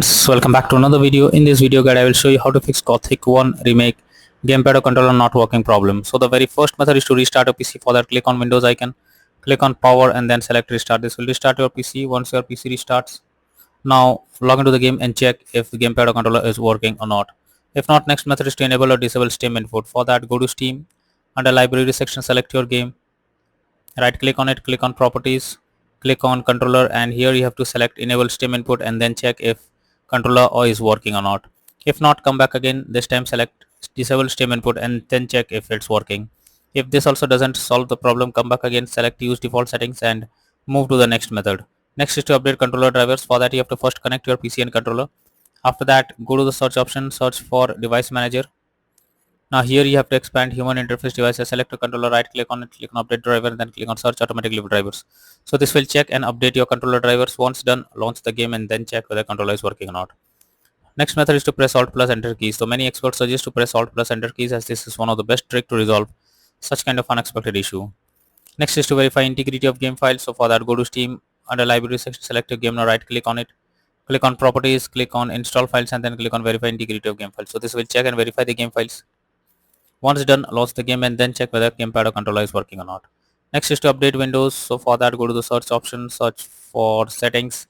So welcome back to another video. In this video guide I will show you how to fix Gothic 1 Remake Gamepad Controller Not Working Problem. So the very first method is to restart your PC. For that, click on Windows icon, click on power and then select restart. This will restart your PC. Once your PC restarts, now log into the game and check if the Gamepad Controller is working or not. If not, next method is to enable or disable Steam input. For that, go to Steam, under library section select your game, right click on it, click on properties, click on controller, and here you have to select enable Steam input and then check if controller is working or not. If not, come back again, this time select disable Steam input and then check if it's working. If this also doesn't solve the problem, come back again, select use default settings and move to the next method. Next is to update controller drivers. For that, you have to first connect your PC and controller. After that, go to the search option, search for device manager. Now here you have to expand human interface devices, select a controller, right click on it, click on update driver, and then click on search automatically for drivers. So this will check and update your controller drivers. Once done, launch the game and then check whether controller is working or not. Next method is to press Alt plus Enter keys. So many experts suggest to press Alt plus Enter keys as this is one of the best trick to resolve such kind of unexpected issue. Next is to verify integrity of game files. So for that, go to Steam, under library section, select your game, now right click on it, click on properties, click on install files, and then click on verify integrity of game files. So this will check and verify the game files. Once done, launch the game and then check whether gamepad or controller is working or not. Next is to update Windows. So for that, go to the search option, search for settings.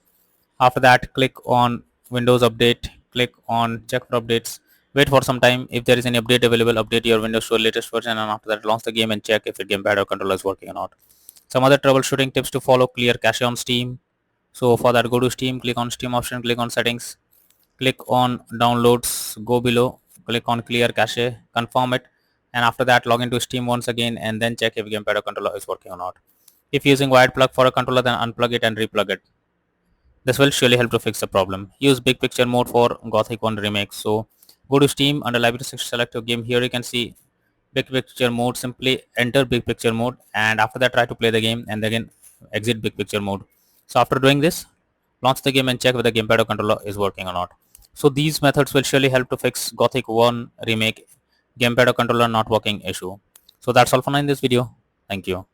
After that, click on Windows Update, click on check for updates. Wait for some time. If there is any update available, update your Windows to the latest version, and after that, launch the game and check if the gamepad or controller is working or not. Some other troubleshooting tips to follow: clear cache on Steam. So for that, go to Steam, click on Steam option, click on settings, click on downloads, go below, click on clear cache, confirm it, and after that log into Steam once again and then check if gamepad or controller is working or not. If using wired plug for a controller, then unplug it and replug it. This will surely help to fix the problem. Use big picture mode for Gothic 1 remake. So go to Steam, under library section, select your game. Here you can see big picture mode. Simply enter big picture mode and after that try to play the game and again exit big picture mode. So after doing this, launch the game and check whether gamepad or controller is working or not. So these methods will surely help to fix Gothic 1 remake gamepad or controller not working issue. So that's all for now in this video. Thank you.